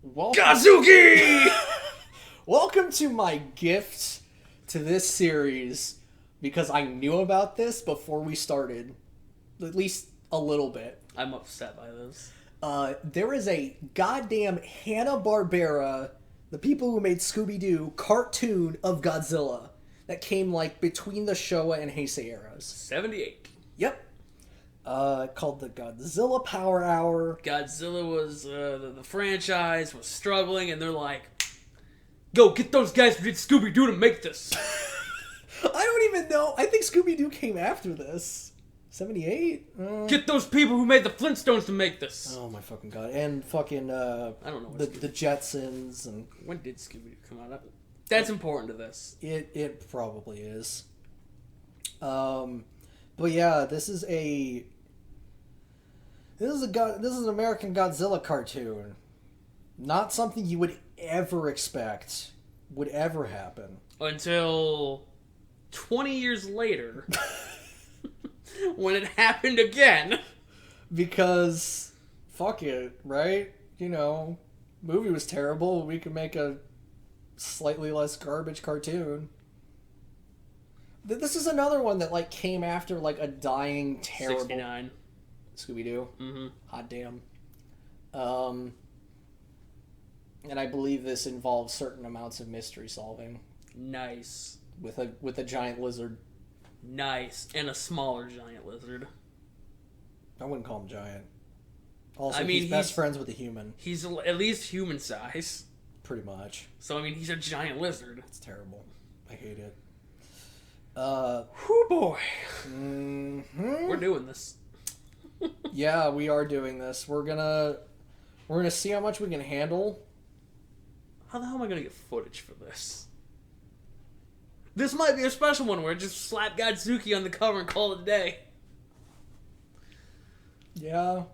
Kazuki! Welcome to my gift to this series, because I knew about this before we started, at least a little bit. I'm upset by this. There is a goddamn Hanna-Barbera, the people who made Scooby-Doo, cartoon of Godzilla that came like between the Showa and Heisei eras. 78. Yep. Called the Godzilla Power Hour. Godzilla was, the franchise was struggling, and they're like, go, get those guys who did Scooby-Doo to make this. I don't even know. I think Scooby-Doo came after this. 78? Get those people who made the Flintstones to make this. Oh my fucking god. And fucking, I don't know. The Jetsons and... When did Scooby-Doo come out? That's important to this. It probably is. But yeah, this is an American Godzilla cartoon. Not something you would ever expect would ever happen. Until 20 years later, when it happened again. Because, fuck it, right? You know, movie was terrible. We could make a slightly less garbage cartoon. This is another one that, like, came after, like, a dying, terrible... 69. Scooby-Doo. Mm-hmm. Hot damn. And I believe this involves certain amounts of mystery solving. Nice. With a giant lizard. Nice. And a smaller giant lizard. I wouldn't call him giant. Also, I mean, he's best friends with a human. He's at least human size. Pretty much. So, I mean, he's a giant lizard. It's terrible. I hate it. Whoo boy. Mm-hmm. We're doing this. Yeah, we are doing this. We're gonna see how much we can handle. How the hell am I gonna get footage for this? This might be a special one where I just slap Godzuki on the cover and call it a day. Yeah,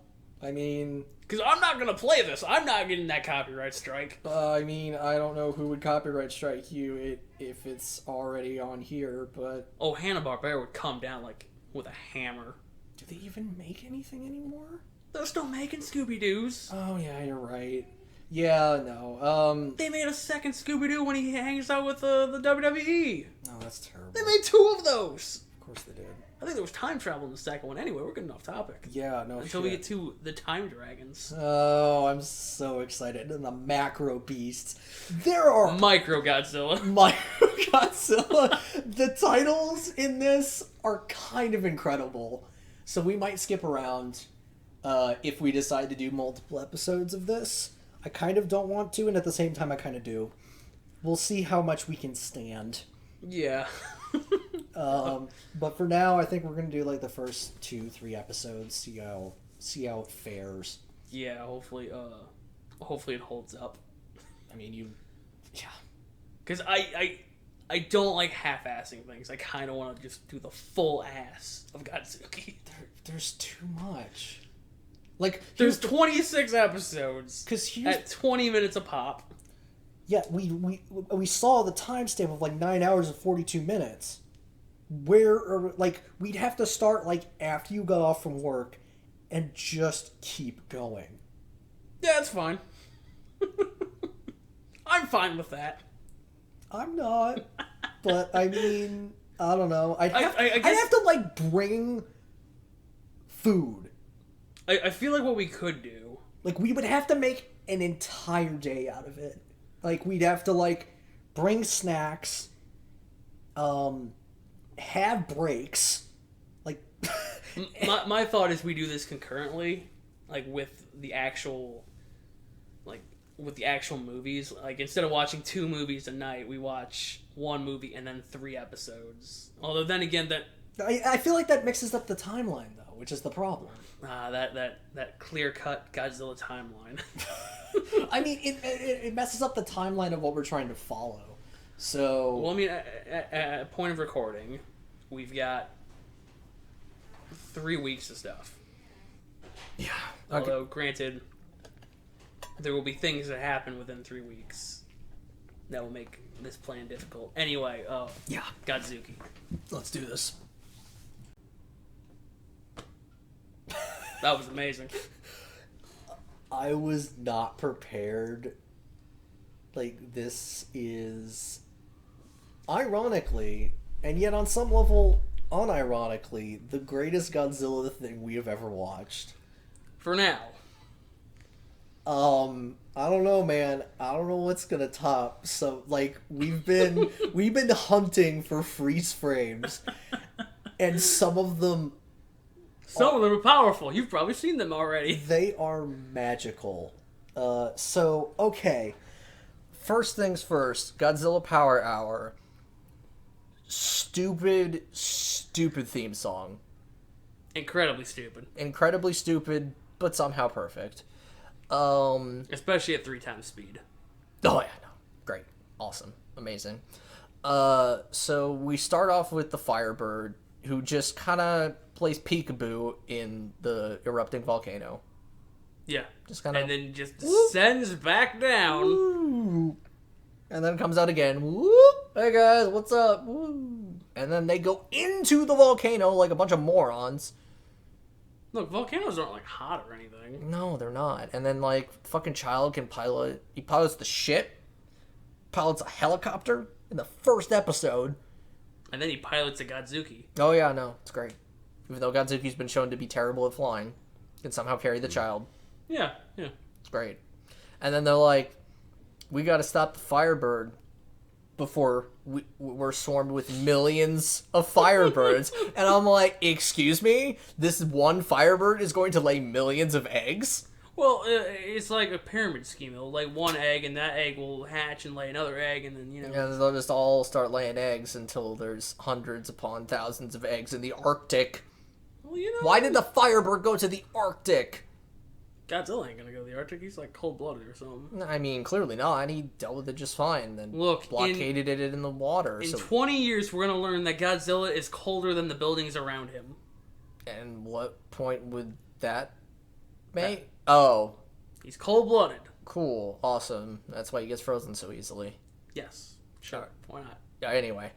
I mean... Because I'm not gonna play this. I'm not getting that copyright strike. I mean, I don't know who would copyright strike you if it's already on here, but... Oh, Hanna-Barbera would come down, like, with a hammer. Do they even make anything anymore? They're still making Scooby-Doos. Oh, yeah, you're right. Yeah, no, They made a second Scooby-Doo when he hangs out with the WWE. Oh, that's terrible. They made 2 of those. Of course they did. I think there was time travel in the second one. Anyway, we're getting off topic. Yeah, no Until we get to the Time Dragons. Oh, I'm so excited. And the Macro Beasts. There are... Micro Godzilla. Micro Godzilla. The titles in this are kind of incredible. So we might skip around if we decide to do multiple episodes of this. I kind of don't want to, and at the same time I kind of do. We'll see how much we can stand. Yeah. But for now, I think we're gonna do like the first 2-3 episodes. See how it fares. Yeah. Hopefully it holds up. I mean, yeah. Because I don't like half-assing things. I kind of want to just do the full ass of Godzuki. There's too much. Like, there's 26 episodes. Because at 20 minutes a pop. Yeah, we saw the timestamp of like 9 hours and 42 minutes. We'd have to start like after you got off from work and just keep going. Yeah, that's fine. I'm fine with that. I'm not. But I mean, I don't know. I'd have to like bring food. I feel like what we could do... Like, we would have to make an entire day out of it. Like, we'd have to, like, bring snacks, have breaks, like... my thought is we do this concurrently, like, with the actual movies. Like, instead of watching 2 movies a night, we watch 1 movie and then 3 episodes. Although, then again, that... I feel like that mixes up the timeline, though, which is the problem. That clear-cut Godzilla timeline. I mean, it messes up the timeline of what we're trying to follow. So... Well, I mean, at point of recording, we've got 3 weeks of stuff. Yeah. Okay. Although, granted, there will be things that happen within 3 weeks that will make this plan difficult. Anyway, yeah. Godzuki. Let's do this. That was amazing. I was not prepared. Like, this is, ironically, and yet on some level, unironically, the greatest Godzilla thing we have ever watched. For now. I don't know, man. I don't know what's gonna top. So, like, we've been hunting for freeze frames, and some of them are powerful. You've probably seen them already. They are magical. So, okay. First things first, Godzilla Power Hour. Stupid theme song. Incredibly stupid. Incredibly stupid, but somehow perfect. Especially at 3 times speed. Oh yeah, no. Great. Awesome. Amazing. So we start off with the Firebird, who just kind of plays peekaboo in the erupting volcano. Yeah. Just kind of... And then just descends back down. Woo. And then comes out again. Woo. Hey guys, what's up? Woo. And then they go into the volcano like a bunch of morons. Look, volcanoes aren't, like, hot or anything. No, they're not. And then, like, fucking Child can pilot... He pilots the ship. Pilots a helicopter in the first episode. And then he pilots a Godzuki. Oh, yeah, no. It's great. Even though Godzuki's been shown to be terrible at flying. Can somehow carry the Child. Yeah. It's great. And then they're like, we gotta stop the Firebird before we're swarmed with millions of Firebirds. And I'm like, excuse me? This one Firebird is going to lay millions of eggs? Well, it's like a pyramid scheme. It'll lay one egg, and that egg will hatch and lay another egg, and then, And they'll just all start laying eggs until there's hundreds upon thousands of eggs in the Arctic. Well, Why did the Firebird go to the Arctic? Godzilla ain't gonna go to the Arctic. He's like cold-blooded or something. I mean, clearly not. He dealt with it just fine. Then Look, blockaded it in the water. In 20 years, we're gonna learn that Godzilla is colder than the buildings around him. And what point would that make? Oh. He's cold-blooded. Cool. Awesome. That's why he gets frozen so easily. Yes. Sure. Why not? Yeah, anyway.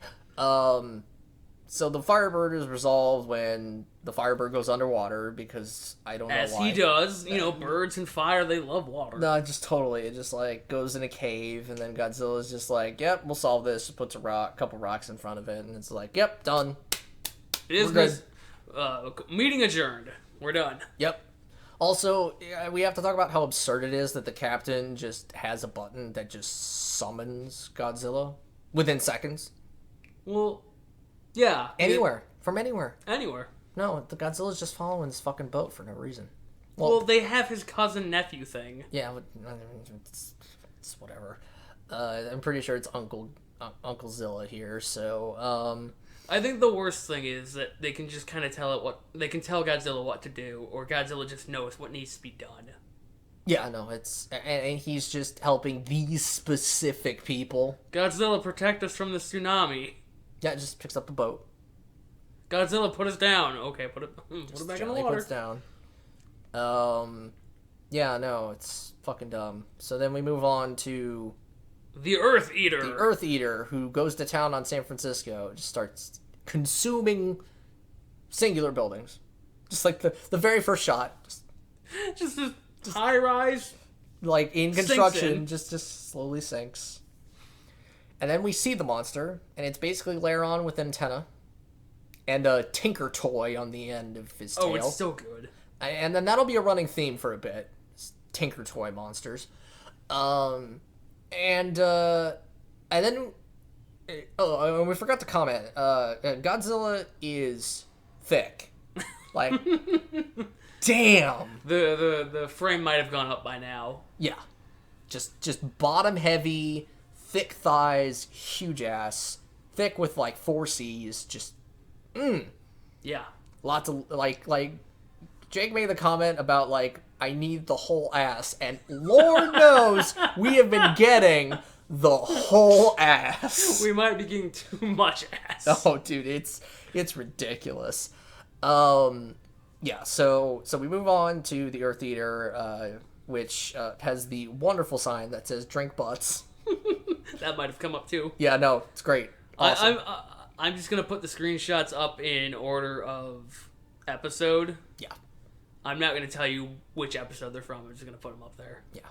So the Firebird is resolved when the Firebird goes underwater because I don't know why. As he does. Birds and fire, they love water. No, just totally. It just, like, goes in a cave, and then Godzilla's just like, yep, we'll solve this. Puts a couple rocks in front of it, and it's like, yep, done. Business. Meeting adjourned. We're done. Yep. Also, we have to talk about how absurd it is that the captain just has a button that just summons Godzilla within seconds. Well, yeah. Anywhere. From anywhere. Anywhere. No, the Godzilla's just following his fucking boat for no reason. Well, they have his cousin-nephew thing. Yeah, it's whatever. I'm pretty sure it's Uncle Zilla here, so, I think the worst thing is that they can just kind of tell Godzilla what to do, or Godzilla just knows what needs to be done. Yeah, no, and he's just helping these specific people. Godzilla, protect us from the tsunami. Yeah, it just picks up the boat. Godzilla, put us down. Okay, put it back in the water. Puts down. Yeah, no, it's fucking dumb. So then we move on to the Earth Eater. The Earth Eater, who goes to town on San Francisco, just starts consuming singular buildings. Just like the very first shot. Just high rise. Like in construction, just slowly sinks. And then we see the monster, and it's basically Laron with antenna. And a Tinker toy on the end of his tail. Oh, it's so good. And then that'll be a running theme for a bit. Tinker toy monsters. And then... Oh, we forgot to comment. Godzilla is thick. Like, damn! The frame might have gone up by now. Yeah. Just bottom heavy, thick thighs, huge ass. Thick with, like, 4 C's. Just... Yeah. Lots of, like, Jake made the comment about, like, I need the whole ass, and Lord knows we have been getting the whole ass. We might be getting too much ass. Oh, dude, it's ridiculous. Yeah, so we move on to the Earth Eater, which has the wonderful sign that says "Drink butts." That might have come up too. Yeah, no, it's great. Awesome. I'm just gonna put the screenshots up in order of episode. Yeah. I'm not going to tell you which episode they're from. I'm just going to put them up there. Yeah,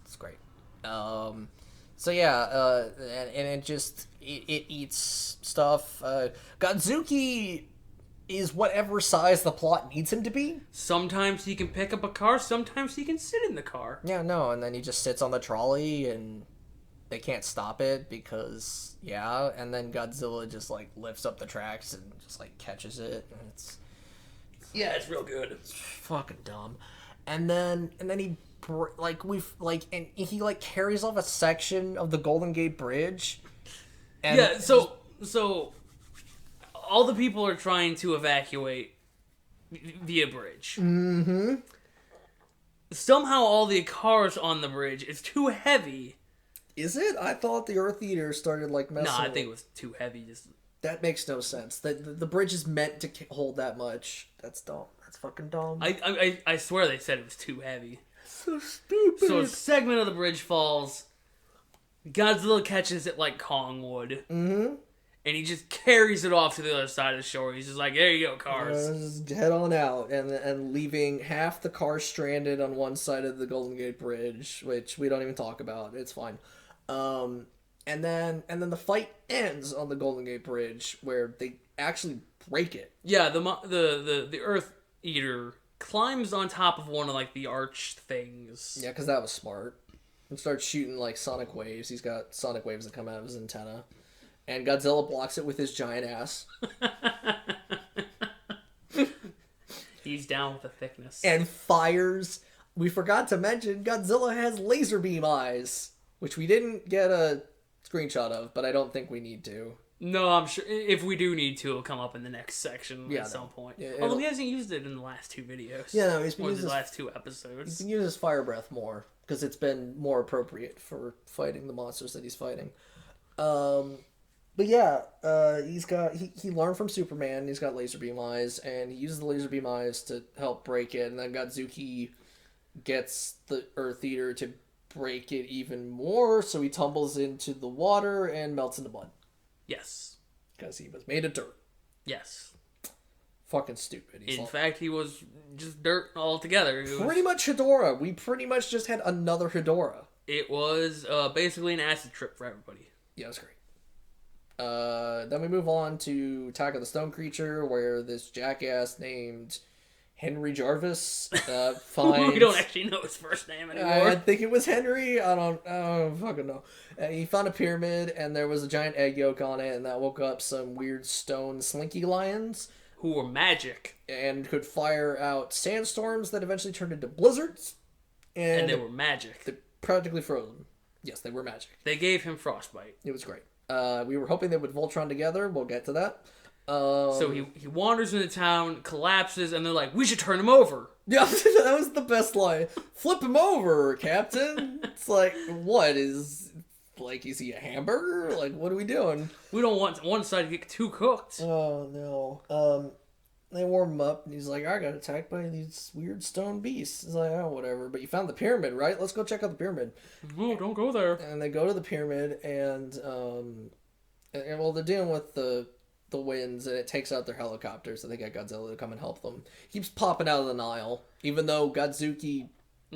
it's great. So yeah, and it just it eats stuff. Godzuki is whatever size the plot needs him to be. Sometimes he can pick up a car. Sometimes he can sit in the car. Yeah, no, and then he just sits on the trolley and they can't stop it because and then Godzilla just like lifts up the tracks and just like catches it, and it's real good. It's fucking dumb. And then he and he like carries off a section of the Golden Gate Bridge. And so all the people are trying to evacuate via bridge. Mm-hmm. Somehow all the cars on the bridge is too heavy. Is it? I thought the Earth Eater started like messing. No, I think it was too heavy. That makes no sense. The bridge is meant to hold that much. That's dumb. That's fucking dumb. I swear they said it was too heavy. So stupid. So a segment of the bridge falls. Godzilla catches it like Kong would. Mm-hmm. And he just carries it off to the other side of the shore. He's just like, there you go, cars. Just head on out. And leaving half the cars stranded on one side of the Golden Gate Bridge, which we don't even talk about. It's fine. And then the fight ends on the Golden Gate Bridge, where they actually break it. Yeah, the Earth Eater climbs on top of one of like the arch things. Yeah, because that was smart. And starts shooting like sonic waves. He's got sonic waves that come out of his antenna. And Godzilla blocks it with his giant ass. He's down with the thickness. And fires. We forgot to mention Godzilla has laser beam eyes, which we didn't get a screenshot of, but I don't think we need to. No, I'm sure if we do need to, it'll come up in the next section at some point. Yeah, although he hasn't used it in the last two videos. Yeah, no, he's been using the last two episodes. He's been using his fire breath more because it's been more appropriate for fighting the monsters that he's fighting. But yeah, he learned from Superman. He's got laser beam eyes, and he uses the laser beam eyes to help break it. And then Godzuki gets the Earth Eater to break it even more, so he tumbles into the water and melts into mud. Yes, because he was made of dirt. Yes, fucking stupid. In fact, he was just dirt altogether. Pretty much Hedorah. We pretty much just had another Hedorah. It was basically an acid trip for everybody. Yeah, it was great. Then we move on to Attack of the Stone Creature, where this jackass named Henry Jarvis finds... We don't actually know his first name anymore. I think it was Henry. I don't fucking know. He found a pyramid, and there was a giant egg yolk on it, and that woke up some weird stone slinky lions. Who were magic. And could fire out sandstorms that eventually turned into blizzards. And they were magic. They practically froze them. Yes, they were magic. They gave him frostbite. It was great. We were hoping they would Voltron together. We'll get to that. So he wanders into town, collapses, and they're like, we should turn him over. Yeah, that was the best line. Flip him over, Captain. It's like, what is... Like, is he a hamburger? Like, what are we doing? We don't want one side to get too cooked. Oh, no. They warm him up, and he's like, I got attacked by these weird stone beasts. He's like, oh, whatever. But you found the pyramid, right? Let's go check out the pyramid. No, don't go there. And they go to the pyramid, and well, they're dealing with the winds, and it takes out their helicopter, so they get Godzilla to come and help them. He keeps popping out of the Nile, even though Godzuki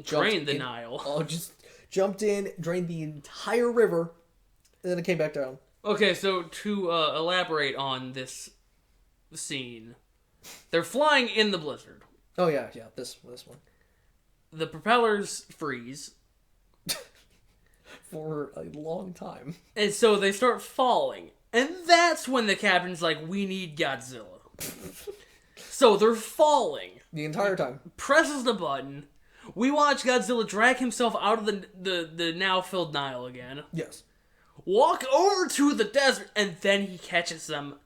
drained the Nile. Oh, just jumped in, drained the entire river, and then it came back down. Okay, so to elaborate on this scene, they're flying in the blizzard. Oh yeah, this one. The propellers freeze for a long time, and so they start falling. And that's when the captain's like, we need Godzilla. So they're falling. The entire time. Presses the button. We watch Godzilla drag himself out of the now filled Nile again. Yes. Walk over to the desert, and then he catches them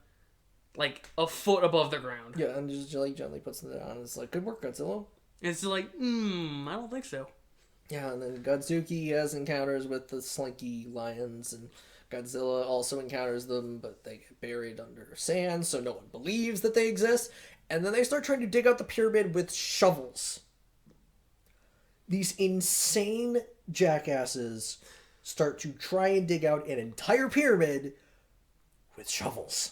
like a foot above the ground. Yeah, and just like gently puts them down. It's like, good work, Godzilla. And it's like, I don't think so. Yeah, and then Godzuki has encounters with the slinky lions, and Godzilla also encounters them, but they get buried under sand, so no one believes that they exist. And then they start trying to dig out the pyramid with shovels. These insane jackasses start to try and dig out an entire pyramid with shovels.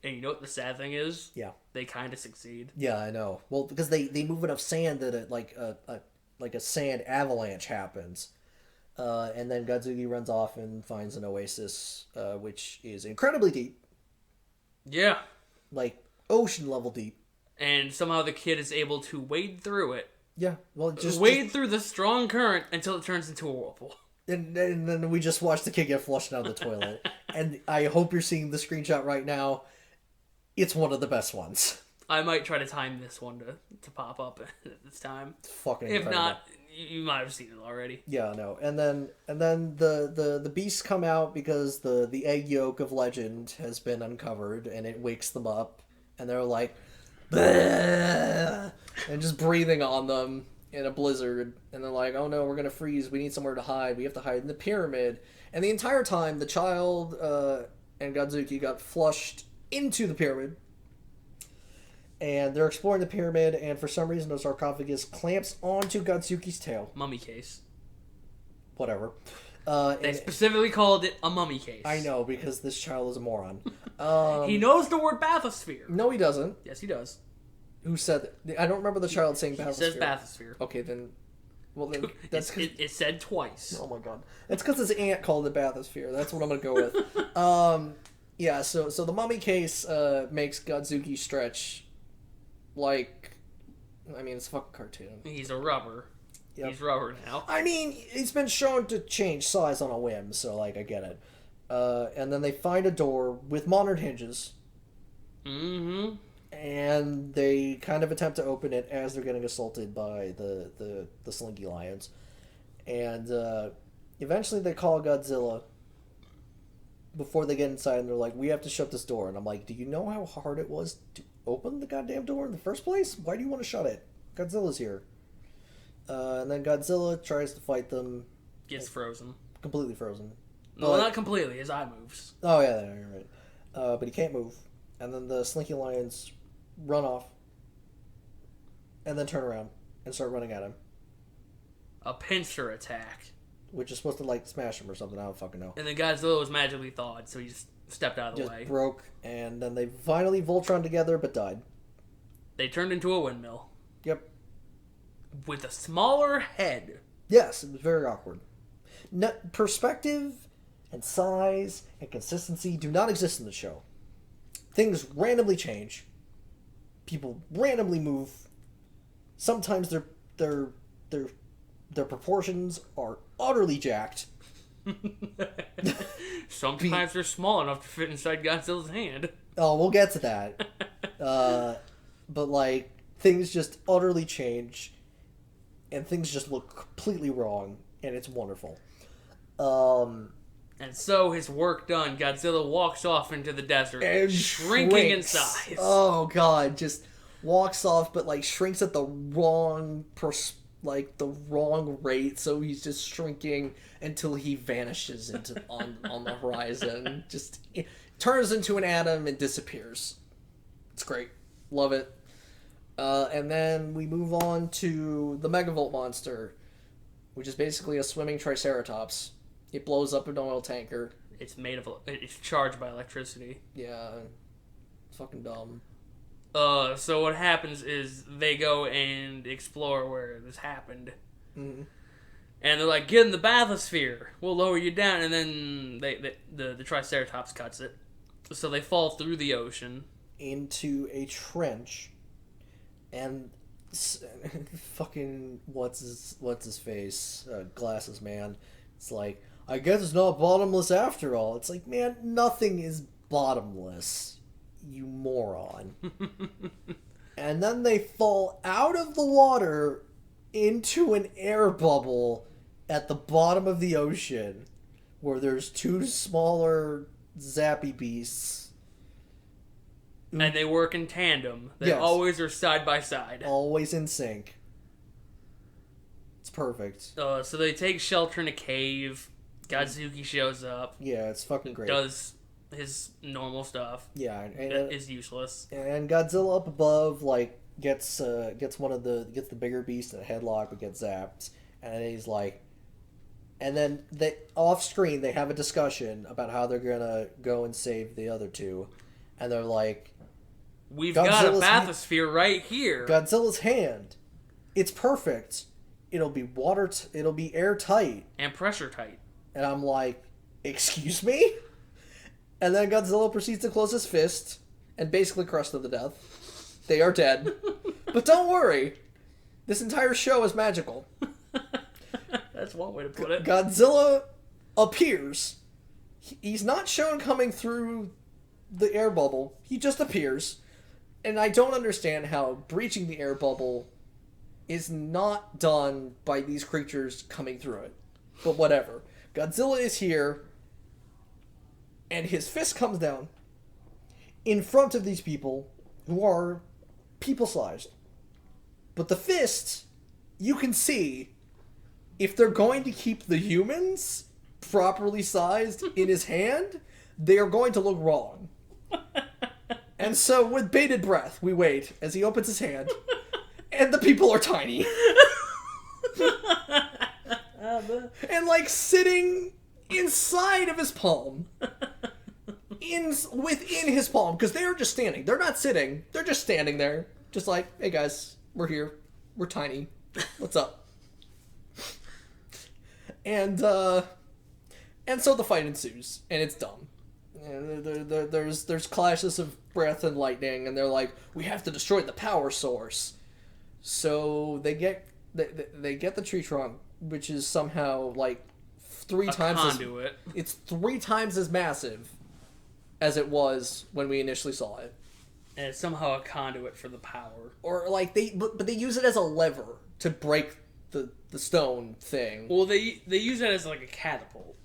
And you know what the sad thing is? Yeah. They kind of succeed. Yeah, I know. Well, because they move enough sand that a sand avalanche happens. And then Godzuki runs off and finds an oasis, which is incredibly deep. Yeah. Like, ocean level deep. And somehow the kid is able to wade through it. Yeah, well, wade through the strong current until it turns into a whirlpool. And then we just watch the kid get flushed down the toilet. And I hope you're seeing the screenshot right now. It's one of the best ones. I might try to time this one to pop up at this time. It's fucking If incredible. not, you might have seen it already. Yeah, no. And then the beasts come out because the egg yolk of legend has been uncovered and it wakes them up and they're like bleh, and just breathing on them in a blizzard, and they're like, oh no, we're gonna freeze, we need somewhere to hide, we have to hide in the pyramid. And the entire time the child and Godzuki got flushed into the pyramid. And they're exploring the pyramid, and for some reason, the sarcophagus clamps onto Godzuki's tail. Mummy case. Whatever. They specifically called it a mummy case. I know, because this child is a moron. He knows the word bathysphere. No, he doesn't. Yes, he does. Who said that? I don't remember the child saying bathysphere. He says bathysphere. Okay, then... Well, then that's it said twice. Oh my god. That's because his aunt called it bathysphere. That's what I'm going to go with. Yeah, so the mummy case makes Godzuki stretch like... I mean, it's a fucking cartoon. He's a rubber. Yep. He's rubber now. I mean, he's been shown to change size on a whim, so, like, I get it. And then they find a door with modern hinges. Mm-hmm. And they kind of attempt to open it as they're getting assaulted by the Slinky Lions. And eventually they call Godzilla before they get inside, and they're like, we have to shut this door. And I'm like, do you know how hard it was to open the goddamn door in the first place? Why do you want to shut it? Godzilla's here. And then Godzilla tries to fight them. Gets frozen. Completely frozen. Well, not completely. His eye moves. Oh, yeah, you're right. But he can't move. And then the Slinky Lions run off. And then turn around and start running at him. A pincer attack. Which is supposed to, like, smash him or something. I don't fucking know. And then Godzilla was magically thawed, so he just stepped out of the way. Just broke. And then they finally Voltron together, but died. They turned into a windmill. Yep. With a smaller head. Yes, it was very awkward. No, perspective and size and consistency do not exist in the show. Things randomly change. People randomly move. Sometimes their proportions are utterly jacked. Sometimes they're small enough to fit inside Godzilla's hand. Oh, we'll get to that. But like, things just utterly change. And things just look completely wrong, and it's wonderful. And so, his work done, Godzilla walks off into the desert, And shrinking in shrinks. size. Oh god, just walks off, but like shrinks at the wrong rate, so he's just shrinking until he vanishes into on the horizon. Just turns into an atom and disappears. It's great, love it. And then we move on to the Megavolt monster, which is basically a swimming Triceratops. It blows up an oil tanker. It's charged by electricity. Yeah, it's fucking dumb. So what happens is they go and explore where this happened. Mm-hmm. And they're like, get in the bathysphere. We'll lower you down. And then the Triceratops cuts it. So they fall through the ocean. Into a trench. And fucking what's his face? Glasses man. It's like, I guess it's not bottomless after all. It's like, man, nothing is bottomless, you moron. And then they fall out of the water into an air bubble at the bottom of the ocean, where there's two smaller zappy beasts. And they work in tandem. They Yes. always are side by side. Always in sync. It's perfect. So they take shelter in a cave. Godzuki shows up. Yeah, it's fucking great. Does his normal stuff. Yeah, and Is useless. And Godzilla up above, like, gets the bigger beast in a headlock, but gets zapped. And he's like, and then off screen they have a discussion about how they're gonna go and save the other two. And they're like, we've got a bathysphere right here. Godzilla's hand. It's perfect. It'll be it'll be airtight. And pressure tight. And I'm like, excuse me? And then Godzilla proceeds to close his fist and basically crush them to death. They are dead. But don't worry. This entire show is magical. That's one way to put it. Godzilla appears. He's not shown coming through the air bubble. He just appears. And I don't understand how breaching the air bubble is not done by these creatures coming through it. But whatever. Godzilla is here, and his fist comes down in front of these people who are people-sized. But the fist, you can see, if they're going to keep the humans properly sized in his hand, they are going to look wrong. And so, with bated breath, we wait as he opens his hand, and the people are tiny. And, like, sitting inside of his palm. Within his palm. Because they are just standing. They're not sitting. They're just standing there. Just like, hey guys, we're here. We're tiny. What's up? And so the fight ensues. And it's dumb. And there's clashes of breath and lightning. And they're like, we have to destroy the power source. So they get the tree trunk, which is somehow like conduit. It's 3 times as massive as it was when we initially saw it. And it's somehow a conduit for the power. Or like but they use it as a lever to break the stone thing. Well, they use it as like a catapult.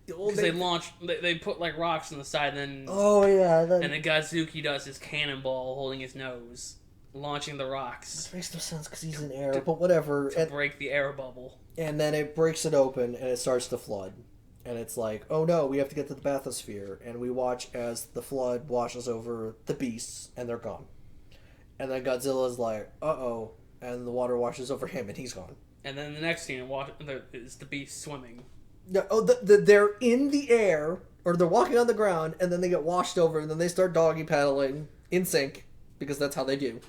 Because they put like rocks on the side, and then and then Godzuki does his cannonball holding his nose, launching the rocks. This makes no sense because he's in air, but whatever. To break the air bubble. And then it breaks it open, and it starts to flood. And it's like, oh no, we have to get to the bathysphere. And we watch as the flood washes over the beasts, and they're gone. And then Godzilla's like, uh-oh. And the water washes over him, and he's gone. And then the next scene is the beast swimming. Yeah, they're in the air, or they're walking on the ground, and then they get washed over, and then they start doggy paddling in sync, because that's how they do.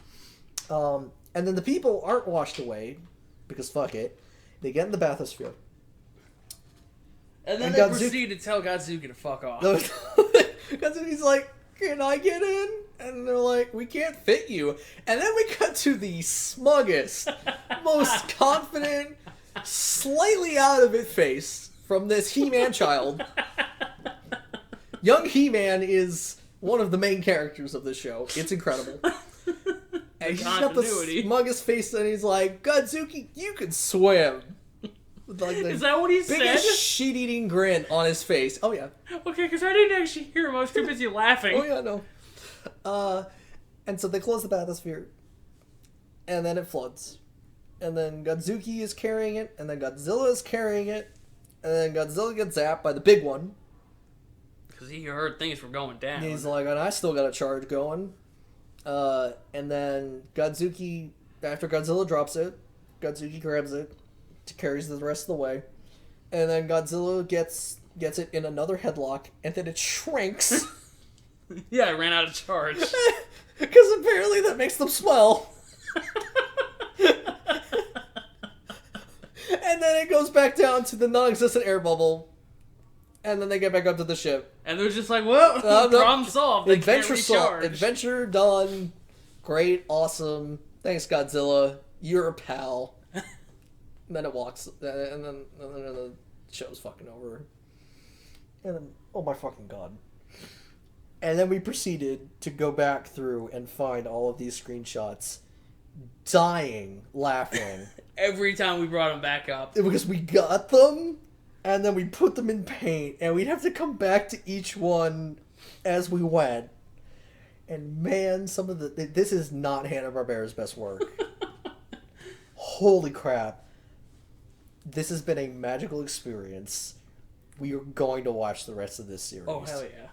And then the people aren't washed away, because fuck it. They get in the bathysphere. And then they proceed to tell Godzuki to fuck off. Godzuki's like, can I get in? And they're like, we can't fit you. And then we cut to the smuggest, most confident, slightly out of it face from this He-Man child. Young He-Man is one of the main characters of this show. It's incredible. And he's got the smuggest face, and he's like, Godzuki, you can swim. With like is that what he said? Biggest shit-eating grin on his face. Oh, yeah. Okay, because I didn't actually hear him. I was too busy laughing. Oh, yeah, no. And so they close the bathysphere, and then it floods. And then Godzuki is carrying it, and then Godzilla is carrying it, and then Godzilla gets zapped by the big one. Because he heard things were going down. And he's like, and I still got a charge going. And then Godzuki, after Godzilla drops it, Godzuki grabs it, carries the rest of the way, and then Godzilla gets it in another headlock, and then it shrinks. Yeah, I ran out of charge. Because apparently that makes them smell. And then it goes back down to the non-existent air bubble, and then they get back up to the ship. And they're just like, well, problem solved. They Adventure solved. Adventure done. Great, awesome. Thanks, Godzilla. You're a pal. And then it walks, and then the show's fucking over. And then, oh my fucking god. And then we proceeded to go back through and find all of these screenshots, dying, laughing. Every time we brought them back up. Because we got them, and then we put them in paint, and we'd have to come back to each one as we went. And man, this is not Hanna-Barbera's best work. Holy crap. This has been a magical experience. We are going to watch the rest of this series. Oh, hell yeah.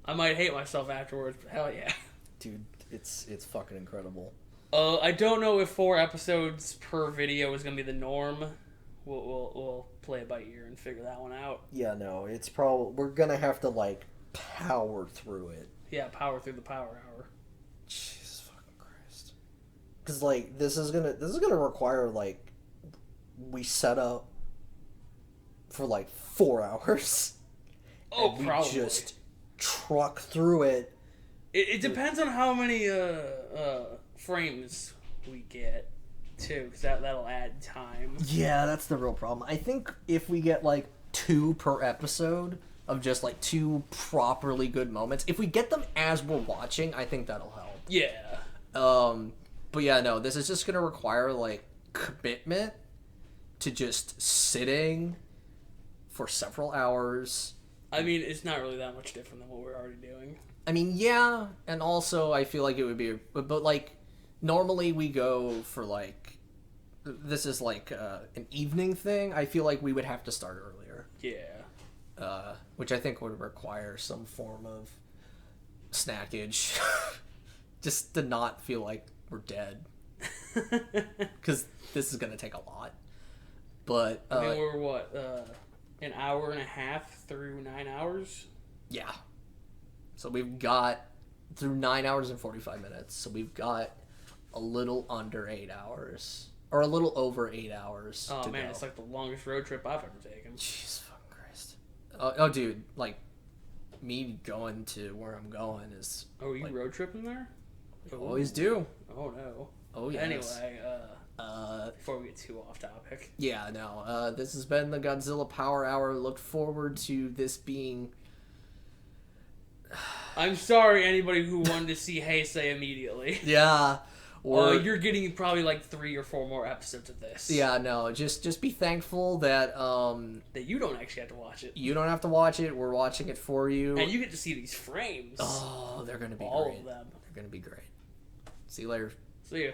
I might hate myself afterwards, but hell yeah. Dude, it's fucking incredible. I don't know if 4 episodes per video is going to be the norm. We'll play it by ear and figure that one out. Yeah, no, it's probably... We're going to have to, like, power through it. Yeah, power through the power hour. Jesus fucking Christ. Because, like, this is gonna require, like, we set up for, like, 4 hours. Oh, and we probably. just truck through it. It depends on how many frames we get, too, because that'll add time. Yeah, that's the real problem. I think if we get, like, 2 per episode of just, like, 2 properly good moments, if we get them as we're watching, I think that'll help. Yeah. But yeah, no, this is just gonna require, like, commitment to just sitting for several hours. I mean, it's not really that much different than what we're already doing. I mean, yeah, and also I feel like it would be, but like, normally we go for, like, this is like an evening thing. I feel like we would have to start earlier. Yeah. Which I think would require some form of snackage, just to not feel like we're dead. Because this is gonna take a lot. But I mean, we're what, an hour and a half through 9 hours? Yeah. So we've got through 9 hours and 45 minutes. So we've got a little under 8 hours. Or a little over 8 hours. Oh, man, go. it's like the longest road trip I've ever taken. Jeez fucking Christ. Oh, dude, like, me going to where I'm going is... Oh, are you like, road tripping there? You always do. Oh, no. Oh, yes. Anyway, before we get too off topic. Yeah, no. This has been the Godzilla Power Hour. Look forward to this being... I'm sorry, anybody who wanted to see Heisei immediately. Yeah. Or you're getting probably like 3 or 4 more episodes of this. Yeah, no. Just be thankful that that you don't actually have to watch it. You don't have to watch it. We're watching it for you. And you get to see these frames. Oh, they're gonna be all great. All of them. They're gonna be great. See you later. See ya.